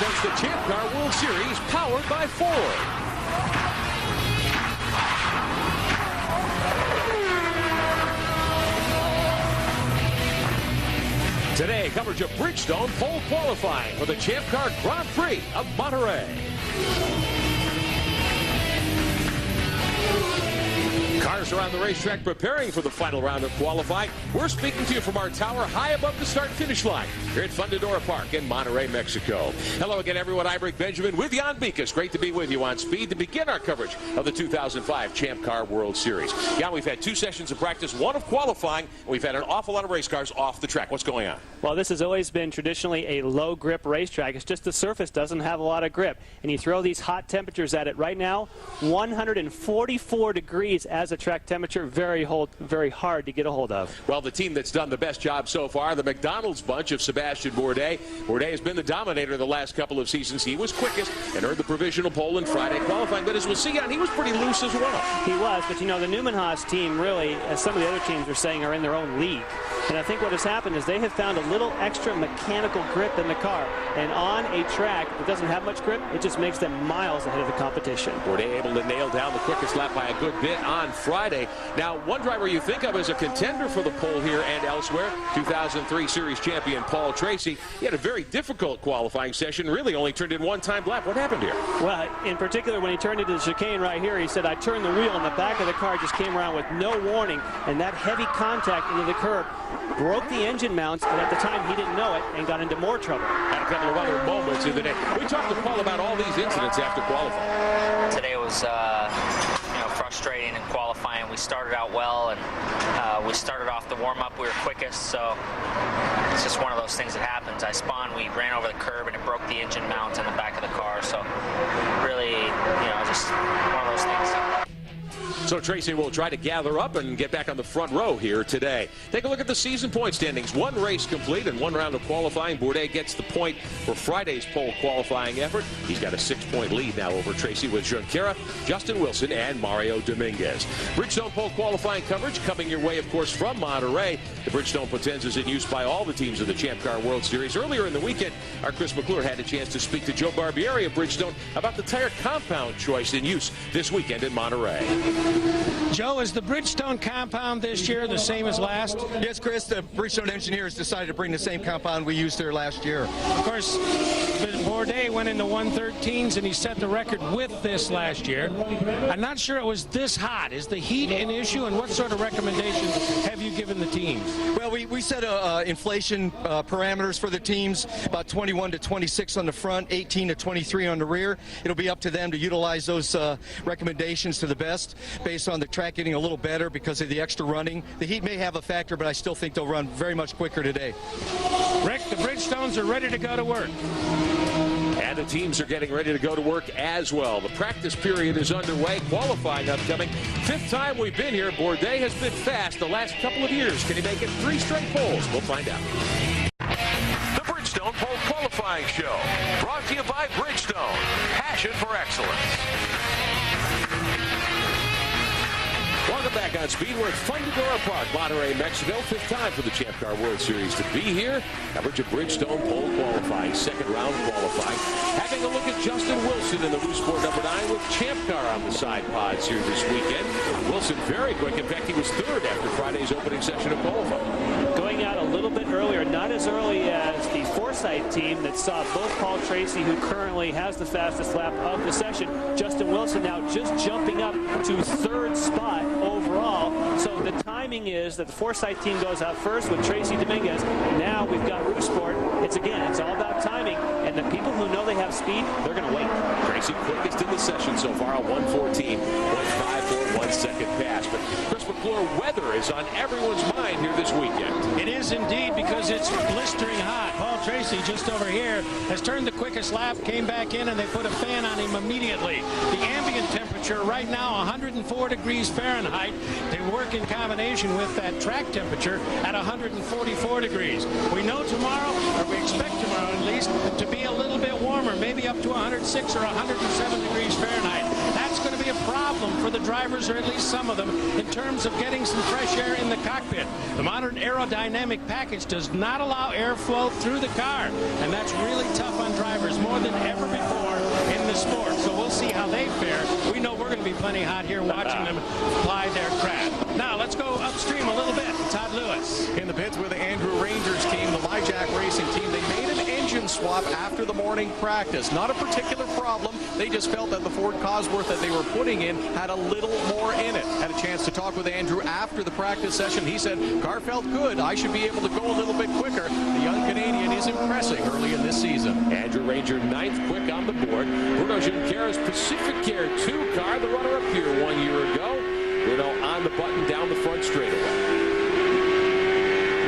presents the Champ Car World Series, powered by Ford. Today, coverage of Bridgestone pole qualifying for the Champ Car Grand Prix of Monterrey. Cars around the racetrack preparing for the final round of qualifying. We're speaking to you from our tower high above the start-finish line here at Fundadora Park in Monterrey, Mexico. Hello again, everyone. I'm Rick Benjamin with Jan Beekes. Great to be with you on Speed to begin our coverage of the 2005 Champ Car World Series. Jan, we've had 2 sessions of practice, 1 of qualifying, and we've had an awful lot of race cars off the track. What's going on? Well, this has always been traditionally a low-grip racetrack. It's just the surface doesn't have a lot of grip. And you throw these hot temperatures at it right now, 144 degrees as a track temperature, very hard to get a hold of. Well, the team that's done the best job so far, the McDonald's bunch of Sebastian Bourdais. Bourdais has been the dominator the last couple of seasons. He was quickest and earned the provisional pole in Friday qualifying. But as we'll see, he was pretty loose as well. He was, but you know, the Newman-Haas team really, as some of the other teams are saying, are in their own league. And I think what has happened is they have found a little extra mechanical grip in the car. And on a track that doesn't have much grip, it just makes them miles ahead of the competition. Bourdais able to nail down the quickest lap by a good bit on Friday. Now, one driver you think of as a contender for the pole here and elsewhere, 2003 Series champion Paul Tracy. He had a very difficult qualifying session, really only turned in 1 time lap. What happened here? Well, in particular, when he turned into the chicane right here, he said, I turned the wheel and the back of the car just came around with no warning, and that heavy contact into the curb broke the engine mounts, and at the time he didn't know it and got into more trouble. Had a couple of other moments in the day. We talked to Paul about all these incidents after qualifying. Today was frustrating in qualifying. We started out well, and we started off the warm-up. We were quickest, so it's just one of those things that happens. I spun, we ran over the curb, and it broke the engine mount in the back of the car. So really, just one of those things. So Tracy will try to gather up and get back on the front row here today. Take a look at the season point standings. 1 race complete and 1 round of qualifying. Bourdais gets the point for Friday's pole qualifying effort. He's got a 6-point lead now over Tracy with Junqueira, Justin Wilson, and Mario Dominguez. Bridgestone pole qualifying coverage coming your way, of course, from Monterrey. The Bridgestone Potenza is in use by all the teams of the Champ Car World Series. Earlier in the weekend, our Chris McClure had a chance to speak to Joe Barbieri of Bridgestone about the tire compound choice in use this weekend in Monterrey. Joe, is the Bridgestone compound this year the same as last? Yes, Chris, the Bridgestone engineers decided to bring the same compound we used there last year. Of course, Bourdais went into 113s and he set the record with this last year. I'm not sure it was this hot. Is the heat an issue, and what sort of recommendations have you given the teams? Well, we set inflation parameters for the teams, about 21 to 26 on the front, 18 to 23 on the rear. It'll be up to them to utilize those recommendations to the best based on the track getting a little better because of the extra running. The heat may have a factor, but I still think they'll run very much quicker today. Rick, the Bridgestones are ready to go to work. And the teams are getting ready to go to work as well. The practice period is underway, qualifying upcoming. 5th time we've been here. Bourdais has been fast the last couple of years. Can he make it 3 straight poles? We'll find out. The Bridgestone Pole Qualifying Show, brought to you by Bridgestone. Passion for excellence. Welcome back on Speed. We're at Fundadora Park, Monterrey, Mexico. 5th time for the Champ Car World Series to be here. Coverage of Bridgestone pole qualifying, 2nd round qualifying. Having a look at Justin Wilson in the Blue Sport number 9 with Champ Car on the side pods here this weekend. Wilson very quick. In fact, he was 3rd after Friday's opening session of qualifying. Going out a little bit earlier, not as early as the Forsythe team that saw both Paul Tracy, who currently has the fastest lap of the session, Justin Wilson now just jumping up to 3rd spot overall. So the timing is that the Forsythe team goes out first with Tracy Dominguez. Now we've got Blue Sport. It's all about timing, and the people who know they have speed, they're going to wait. Tracy quickest in the session so far on 114, 154, 1 second pass. But Chris McClure, weather is on everyone's mind here this weekend. It is indeed, because it's blistering hot. Paul Tracy, just over here, has turned the quickest lap, came back in, and they put a fan on him immediately. The ambient temperature right now, 104 degrees Fahrenheit. They work in combination with that track temperature at 144 degrees. We know tomorrow, or we expect tomorrow at least, to be a little bit warmer, maybe up to 106 or 107 degrees Fahrenheit. That's going to be a problem for the drivers, or at least some of them, in terms of getting some fresh air in the cockpit. The modern aerodynamic package does not allow airflow through the car, and that's really tough on drivers more than ever before in the sport. So we'll see how they fare. We know we're going to be plenty hot here watching them fly their craft. Now let's go upstream a little bit. Todd Lewis in the pits with the Andrew Rangers team, the LiJack Racing team. They made an engine swap after the morning practice. Not a particular problem. They just felt that the Ford Cosworth that they were putting in had a little more in it. Had a chance to talk with Andrew after the practice session. He said, car felt good. I should be able to go a little bit quicker. The young Canadian is impressing early in this season. Andrew Ranger, 9th quick on the board. Bruno Junqueira's Pacific Air 2 car, the runner-up here 1 year ago. Bruno on the button down the front straightaway.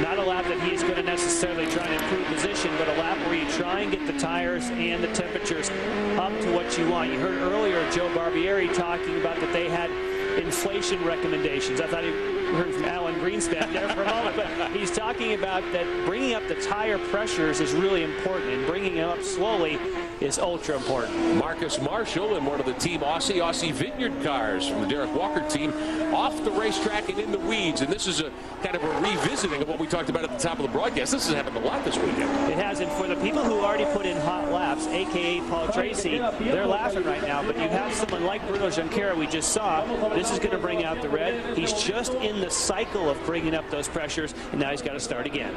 Not a lap that he's going to necessarily try and improve position, but a lap where you try and get the tires and the temperatures up to what you want. You heard earlier Joe Barbieri talking about that they had inflation recommendations. I thought he heard from Alan Greenspan there for a moment, but he's talking about that bringing up the tire pressures is really important, and bringing them up slowly is ultra important. Marcus Marshall in one of the Team Aussie Vineyard cars from the Derek Walker team off the racetrack and in the weeds, and this is a kind of a revisiting of what we talked about at the top of the broadcast. This has happened a lot this weekend. It has, and for the people who already put in hot laps, aka Paul Tracy, they're laughing right now, but you have someone like Bruno Junqueira we just saw. This is going to bring out the red. He's just in the cycle of bringing up those pressures, and now he's got to start again.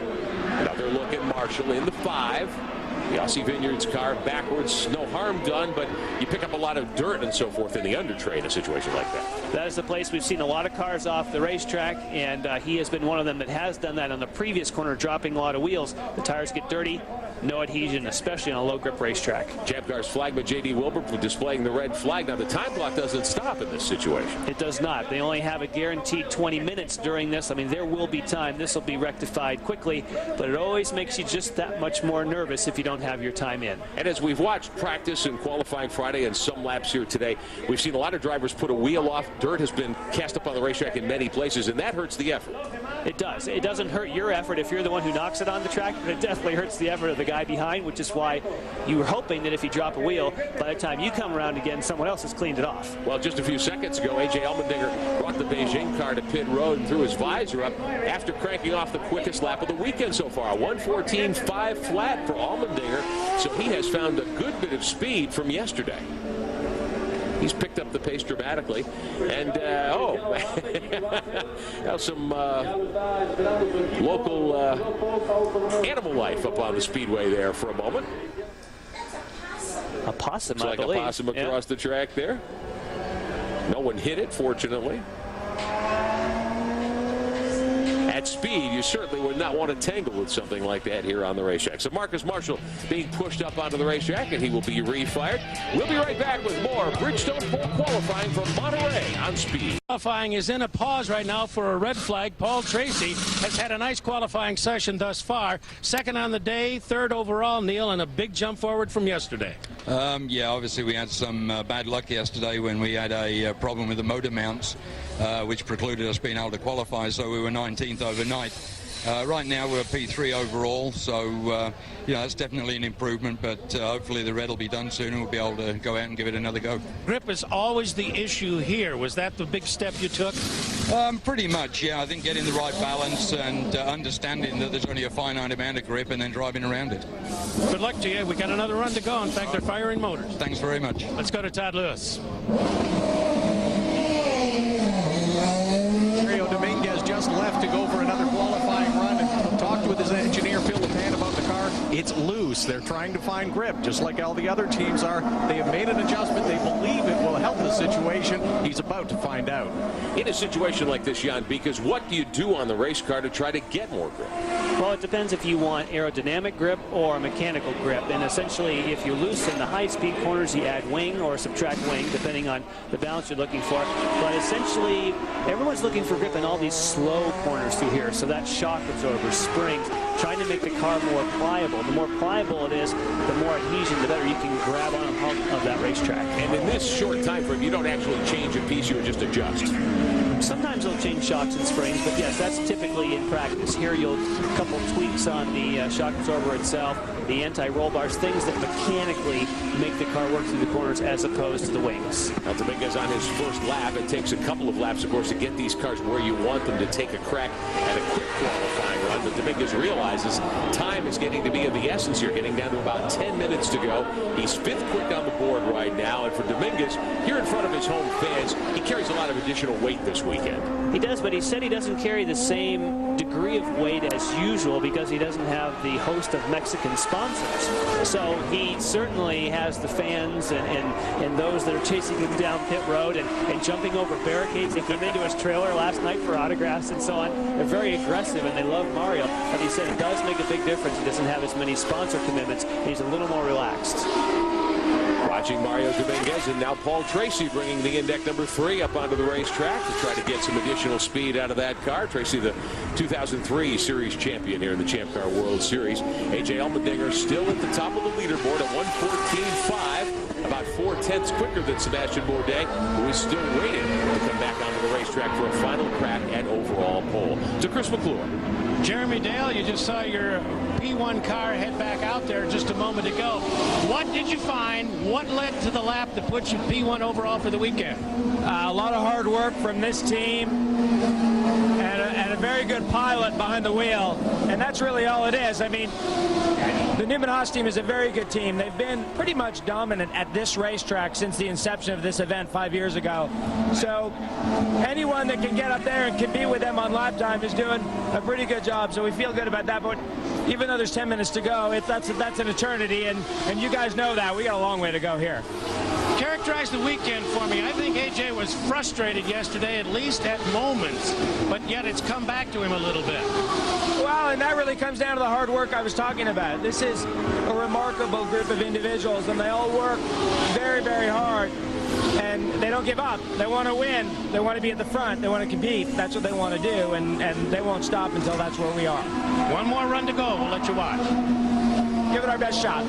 Another look at Marshall in the 5. The Aussie Vineyards car backwards, no harm done, but you pick up a lot of dirt and so forth in the undertray in a situation like that. That is the place we've seen a lot of cars off the racetrack, and he has been one of them that has done that on the previous corner, dropping a lot of wheels. The tires get dirty, no adhesion, especially on a low grip racetrack. Champ Car's flagman J.D. Wilbur displaying the red flag. Now the time clock doesn't stop in this situation. It does not. They only have a guaranteed 20 minutes during this. I mean, there will be time. This will be rectified quickly, but it always makes you just that much more nervous if you don't have your time in. And as we've watched practice and qualifying Friday and some laps here today, we've seen a lot of drivers put a wheel off. Dirt has been cast up on the racetrack in many places, and that hurts the effort. It does. It doesn't hurt your effort if you're the one who knocks it on the track, but it definitely hurts the effort of the guy behind, which is why you were hoping that if you drop a wheel, by the time you come around again, someone else has cleaned it off. Well, just a few seconds ago, A.J. Allmendinger brought the Beijing car to pit road and threw his visor up after cranking off the quickest lap of the weekend so far. 1:14.5 flat for Allmendinger, so he has found a good bit of speed from yesterday. He's picked up the pace dramatically, and some local animal life up on the speedway there for a moment. A possum, I believe. Like a possum across the track there. No one hit it, fortunately. At speed, you certainly would not want to tangle with something like that here on the racetrack. So Marcus Marshall being pushed up onto the racetrack, and he will be refired. We'll be right back with more Bridgestone Pole qualifying from Monterrey on speed. Qualifying is in a pause right now for a red flag. Paul Tracy has had a nice qualifying session thus far. Second on the day, third overall, Neil, and a big jump forward from yesterday. Yeah, obviously we had some bad luck yesterday when we had a problem with the motor mounts, which precluded us being able to qualify, so we were 19th overnight. Right now we're P3 overall, so that's definitely an improvement, but hopefully the red will be done soon and we'll be able to go out and give it another go. Grip is always the issue here. Was that the big step you took? Pretty much, yeah. I think getting the right balance and understanding that there's only a finite amount of grip and then driving around it. Good luck to you. We got another run to go. In fact, they're firing motors. Thanks very much. Let's go to Todd Lewis. Dominguez just left to go for another qualifying run and talked with his engineer Phil LePan about the car. It's loose. They're trying to find grip, just like all the other teams are. They have made an adjustment. They believe it will help the situation. He's about to find out. In a situation like this, Jan, because what do you do on the race car to try to get more grip? Well, it depends if you want aerodynamic grip or mechanical grip. And essentially, if you loosen the high-speed corners, you add wing or subtract wing, depending on the balance you're looking for. But essentially, everyone's looking for grip in all these slow corners through here. So that shock absorber, springs, trying to make the car more pliable. The more pliable it is, the more adhesion, the better you can grab on of that racetrack. And in this short time frame, you don't actually change a piece, you just adjust. Sometimes they'll change shocks and springs, but yes, that's typically in practice. Here you'll a couple tweaks on the shock absorber itself, the anti-roll bars, things that mechanically make the car work through the corners as opposed to the wings. Now, Dominguez on his first lap. It takes a couple of laps, of course, to get these cars where you want them to take a crack at a quick qualifying run. But Dominguez realizes time is getting to be of the essence here, getting down to about 10 minutes to go. He's 5th quick on the board right now. And for Dominguez, here in front of his home fans, he carries a lot of additional weight this weekend. He does, but he said he doesn't carry the same degree of weight as usual because he doesn't have the host of Mexican sponsors. So he certainly has the fans and those that are chasing him down pit road and jumping over barricades. They came into his trailer last night for autographs and so on. They're very aggressive and they love Mario. But he said it does make a big difference. He doesn't have as many sponsor commitments. He's a little more relaxed. Watching Mario Dominguez, and now Paul Tracy bringing the index number 3 up onto the racetrack to try to get some additional speed out of that car. Tracy, the 2003 Series champion here in the Champ Car World Series. A.J. Allmendinger still at the top of the leaderboard at 1:14.5, about 4/10 quicker than Sebastian Bourdais, who is still waiting to come back onto the racetrack for a final crack at overall pole. To Chris McClure. Jeremy Dale, you just saw your P1 car head back out there just a moment ago. What did you find? What led to the lap that put you P1 overall for the weekend? A lot of hard work from this team and a very good pilot behind the wheel. And that's really all it is. I mean, the Newman Haas team is a very good team. They've been pretty much dominant at this racetrack since the inception of this event 5 years ago. So anyone that can get up there and compete with them on lap time is doing a pretty good job. So we feel good about that. But even though there's 10 minutes to go, that's an eternity. And you guys know that. We got a long way to go here. Characterize the weekend for me. I think AJ was frustrated yesterday, at least at moments, but yet it's come back to him a little bit. Well, and that really comes down to the hard work I was talking about. This is a remarkable group of individuals, and they all work very, very hard, and they don't give up. They want to win. They want to be at the front. They want to compete. That's what they want to do, and they won't stop until that's where we are. One more run to go. We'll let you watch. Give it our best shot.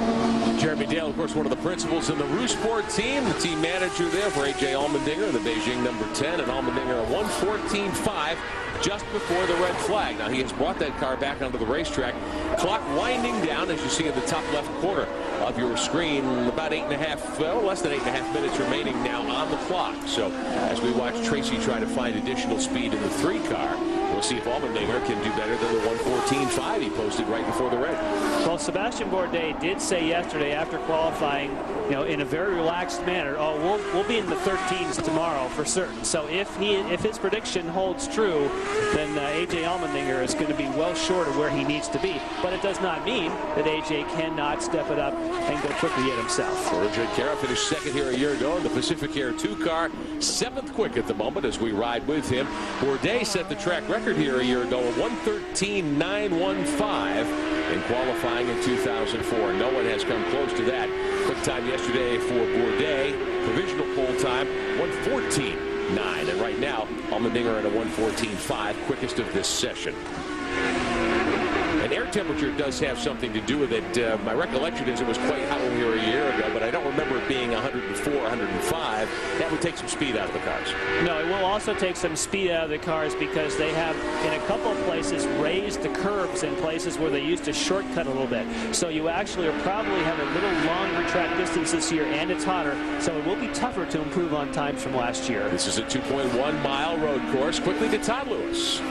Jeremy Dale, of course, one of the principals in the Rousport team, the team manager there for A.J. Allmendinger, the Beijing number 10, and Allmendinger at 1:14.5 just before the red flag. Now, he has brought that car back onto the racetrack. Clock winding down, as you see in the top left corner of your screen. About less than 8.5 minutes remaining now on the clock. So, as we watch Tracy try to find additional speed in the 3 car, we'll see if Allmendinger can do better than the 1:14.5 he posted right before the red. Well, Sebastian Bourdais did say yesterday after qualifying, in a very relaxed manner, we'll be in the 13s tomorrow for certain. So if his prediction holds true, then A.J. Allmendinger is going to be well short of where he needs to be. But it does not mean that A.J. cannot step it up and go quickly at himself. Richard Cara finished 2nd here a year ago in the Pacific Air 2 car, 7th quick at the moment as we ride with him. Bourdais set the track record here a year ago at 1:13.915 in qualifying in 2004. No one has come close to that. Quick time yesterday for Bourdais. Provisional pole time 1:14.9. And right now, Allmendinger at a 1:14.5, quickest of this session. And air temperature does have something to do with it. My recollection is it was quite hot here a year ago, but I don't remember it being 104, 105. That would take some speed out of the cars. No, it will also take some speed out of the cars because they have, in a couple of places, raised the curbs in places where they used to shortcut a little bit. So you actually are probably have a little longer track distance this year, and it's hotter, so it will be tougher to improve on times from last year. This is a 2.1-mile road course. Quickly to Todd Lewis.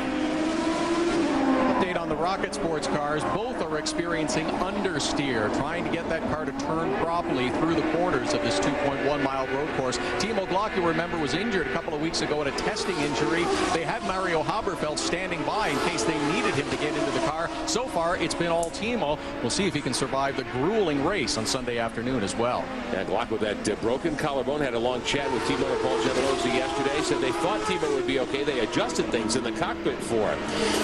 Update on the Rocket Sports cars. Both are experiencing understeer, trying to get that car to turn properly through the corners of this 2.1-mile road course. Timo Glock, you remember, was injured a couple of weeks ago in a testing injury. They had Mario Haberfeld standing by in case they needed him to get into the car. So far, it's been all Timo. We'll see if he can survive the grueling race on Sunday afternoon as well. And Glock with that broken collarbone had a long chat with Timo and Paul Gentilozzi yesterday. Said they thought Timo would be okay. They adjusted things in the cockpit for him.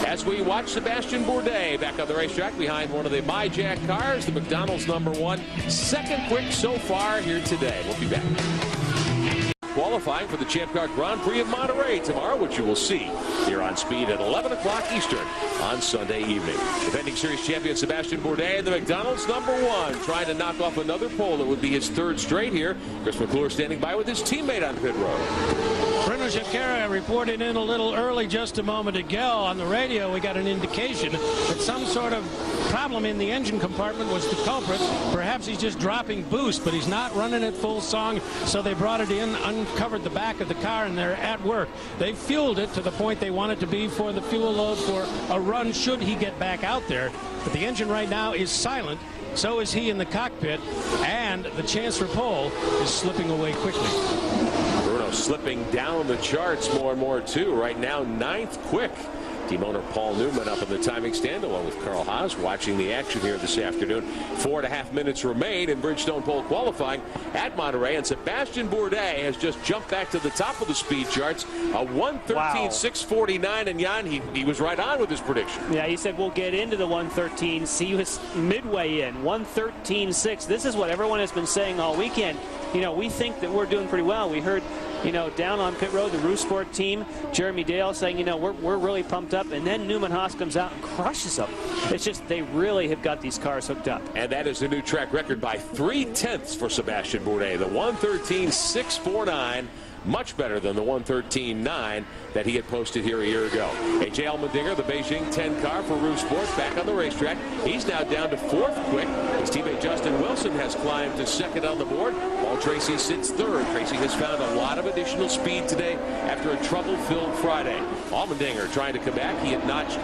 As we watch Sebastian Bourdais back on the racetrack behind one of the MyJack cars, the McDonald's number 1. 2nd quick so far here today. We'll be back. qualifying for the Champ Car Grand Prix of Monterrey tomorrow, which you will see here on Speed at 11 o'clock Eastern on Sunday evening. Defending series champion Sebastian Bourdais in the McDonald's #1, trying to knock off another pole that would be his third straight here. Chris McClure standing by with his teammate on pit road. Bruno Junqueira reported in a little early just a moment ago. On the radio, we got an indication that some sort of problem in the engine compartment was the culprit. Perhaps he's just dropping boost, but he's not running at full song, so they brought it in, uncovered the back of the car, and they're at work. They fueled it to the point they want it to be for the fuel load for a run should he get back out there. But the engine right now is silent. So is he in the cockpit, and the chance for pole is slipping away quickly. Bruno slipping down the charts more and more, too. Right now, 9th quick. Team owner Paul Newman up in the timing stand along with Carl Haas watching the action here this afternoon. 4.5 minutes remain in Bridgestone pole qualifying at Monterrey, and Sebastian Bourdais has just jumped back to the top of the speed charts. A 1:13.649, and Jan, he was right on with his prediction. Yeah, he said we'll get into the 1:13. He was midway in, 1:13.6. This is what everyone has been saying all weekend. You know, we think that we're doing pretty well. We heard, you know, down on pit road, the Roost Sport team, Jeremy Dale saying, you know, we're really pumped up. And then Newman Haas comes out and crushes them. It's just they really have got these cars hooked up. And that is the new track record by 3/10 for Sebastian Bourdais. The 1:13.649. Much better than the 1:13.9 that he had posted here a year ago. A.J. Allmendinger, the Beijing 10 car for Roost Sport, back on the racetrack. He's now down to 4th quick. His teammate Justin Wilson has climbed to 2nd on the board. Paul Tracy sits 3rd. Tracy has found a lot of additional speed today after a trouble-filled Friday. Allmendinger trying to come back. He had notched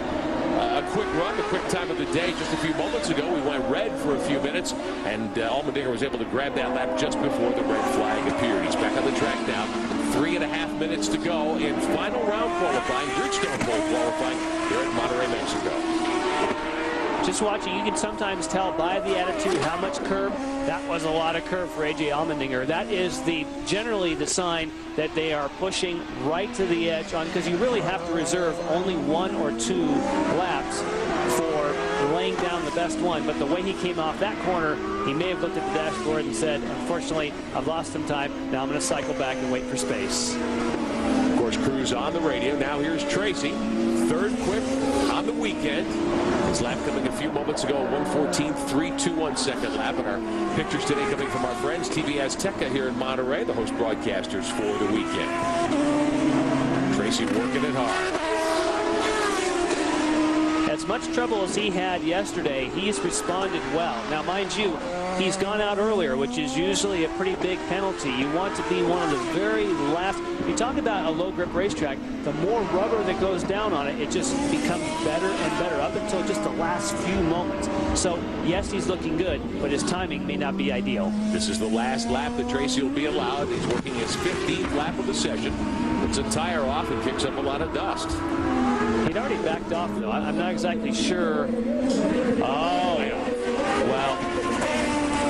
a quick run, the quick time of the day just a few moments ago. We went red for a few minutes, and Allmendinger was able to grab that lap just before the red flag appeared. He's back on the track now. 3.5 minutes to go in final round qualifying, Bridgestone pole qualifying here at Monterrey, Mexico. Just watching, you can sometimes tell by the attitude how much curb. That was a lot of curb for A.J. Allmendinger. That is generally the sign that they are pushing right to the edge on, because you really have to reserve only 1 or 2 laps for laying down the best one. But the way he came off that corner, he may have looked at the dashboard and said, unfortunately, I've lost some time. Now I'm going to cycle back and wait for space. Of course, Cruz on the radio. Now here's Tracy. 3rd quick on the weekend. His lap coming a few moments ago, 1:14.321 second lap. And our pictures today coming from our friends, TV Azteca here in Monterrey, the host broadcasters for the weekend. Tracy working it hard. As much trouble as he had yesterday, he's responded well. Now, mind you, he's gone out earlier, which is usually a pretty big penalty. You want to be one of the very last. You talk about a low grip racetrack, the more rubber that goes down on it, it just becomes better and better up until just the last few moments. So, yes, he's looking good, but his timing may not be ideal. This is the last lap that Tracy will be allowed. He's working his 15th lap of the session. Puts a tire off and kicks up a lot of dust. He'd already backed off, though. I'm not exactly sure. Oh, yeah. Well,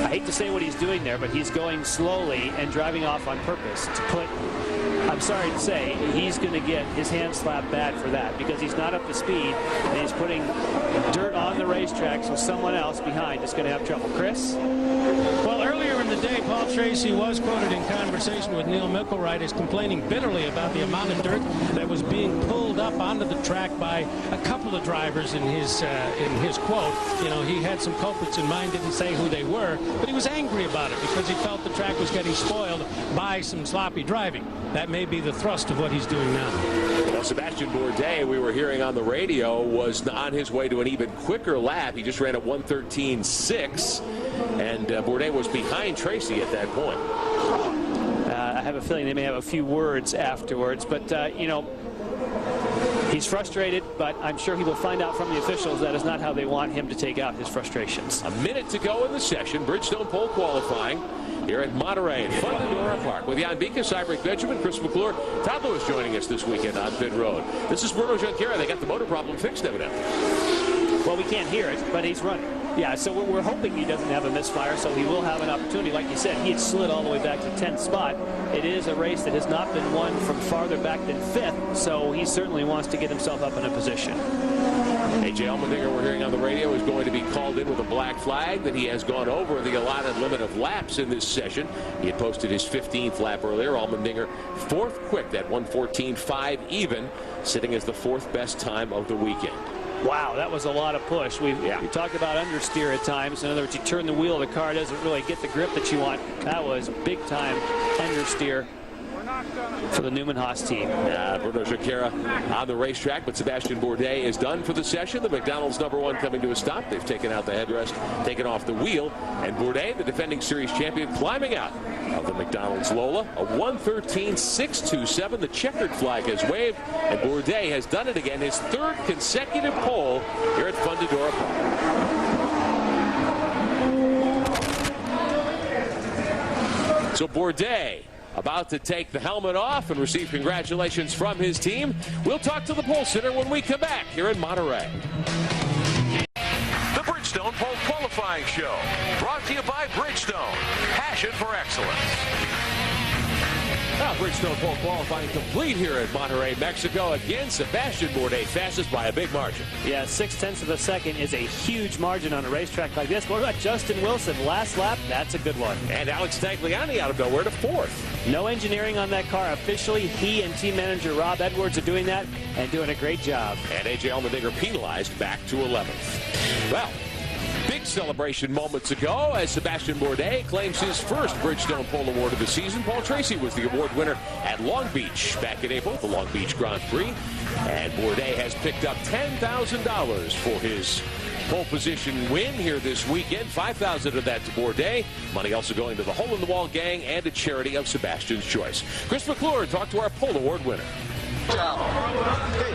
I hate to say what he's doing there, but he's going slowly and driving off on purpose to put, I'm sorry to say, he's going to get his hand slapped bad for that, because he's not up to speed and he's putting dirt on the racetrack, so someone else behind is going to have trouble. Chris? Well, earlier in the day, Paul Tracy was quoted in conversation with Neil Milkelright as complaining bitterly about the amount of dirt that was being pulled up onto the track by a couple of drivers in his quote. You know, he had some culprits in mind, didn't say who they were, but he was angry about it because he felt the track was getting spoiled by some sloppy driving. That may be the thrust of what he's doing now. Well, Sebastian Bourdais, we were hearing on the radio, was on his way to an even quicker lap. He just ran at 1:13.6, and Bourdais was behind Tracy at that point. I have a feeling they may have a few words afterwards, but, you know, he's frustrated, but I'm sure he will find out from the officials that is not how they want him to take out his frustrations. A minute to go in the session. Bridgestone pole qualifying here at Monterrey in Fundadora Park with Jan Beekes, Iberic Benjamin, Chris McClure, Todd Lewis joining us this weekend on pit road. This is Bruno Junqueira. They got the motor problem fixed, evidently. Well, we can't hear it, but he's running. Yeah, so we're hoping he doesn't have a misfire, so he will have an opportunity. Like you said, he had slid all the way back to 10th spot. It is a race that has not been won from farther back than 5th, so he certainly wants to get himself up in a position. A.J. Allmendinger, we're hearing on the radio, is going to be called in with a black flag that he has gone over the allotted limit of laps in this session. He had posted his 15th lap earlier. Allmendinger fourth quick, that 1:14.5 even, sitting as the fourth best time of the weekend. Wow, that was a lot of push. We talked about understeer at times. In other words, you turn the wheel, the car doesn't really get the grip that you want. That was big time understeer for the Newman Haas team. Bruno Junqueira on the racetrack, but Sebastian Bourdais is done for the session. The McDonald's .1 coming to a stop. They've taken out the headrest, taken off the wheel, and Bourdais, the defending series champion, climbing out of the McDonald's Lola. A 1:13.627. The checkered flag has waved, and Bourdais has done it again. His third consecutive pole here at Fundadora Park. So Bourdais about to take the helmet off and receive congratulations from his team. We'll talk to the pole sitter when we come back here in Monterrey. The Bridgestone Pole Qualifying Show, brought to you by Bridgestone. Passion for excellence. Well, Bridgestone Pole Qualifying complete here at Monterrey, Mexico. Again, Sebastian Bourdais fastest by a big margin. Yeah, 0.6 of a second is a huge margin on a racetrack like this. What about Justin Wilson? Last lap, that's a good one. And Alex Tagliani out of nowhere to fourth. No engineering on that car officially. He and team manager Rob Edwards are doing that and doing a great job. And A.J. Allmendinger penalized back to 11th. Well, big celebration moments ago as Sebastian Bourdais claims his first Bridgestone Pole Award of the season. Paul Tracy was the award winner at Long Beach back in April, the Long Beach Grand Prix. And Bourdais has picked up $10,000 for his pole position win here this weekend. $5,000 of that to Bourdais. Money also going to the Hole in the Wall gang and a charity of Sebastian's choice. Chris McClure talked to our Pole Award winner.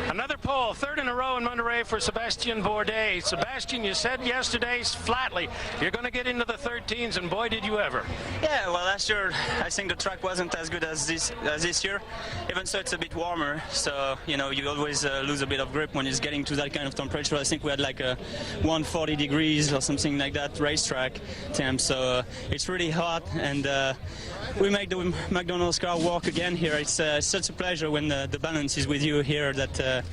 Another pole, third in a row in Monterrey for Sebastian Bourdais. Sebastian, you said yesterday flatly you're going to get into the 13s, and boy, did you ever. Yeah, well, last year I think the track wasn't as good as this year. Even so, it's a bit warmer, so you know you always lose a bit of grip when it's getting to that kind of temperature. I think we had like a 140 degrees or something like that racetrack temp, so it's really hot, and we make the McDonald's car work again here. It's such a pleasure when the balance is with you here that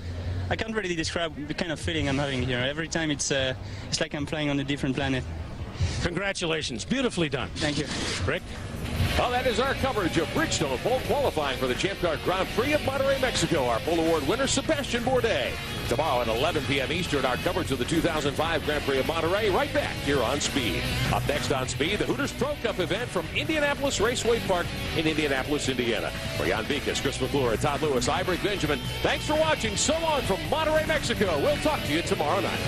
I can't really describe the kind of feeling I'm having here. Every time it's like I'm flying on a different planet. Congratulations. Beautifully done. Thank you. Rick? Well, that is our coverage of Bridgestone Pole qualifying for the Champ Car Grand Prix of Monterrey, Mexico. Our Pole Award winner, Sebastian Bourdais. Tomorrow at 11 p.m. Eastern, our coverage of the 2005 Grand Prix of Monterrey, right back here on Speed. Up next on Speed, the Hooters Pro Cup event from Indianapolis Raceway Park in Indianapolis, Indiana. For Jan Vikas, Chris McClure, and Todd Lewis, I'm Rick Benjamin. Thanks for watching. So long from Monterrey, Mexico. We'll talk to you tomorrow night.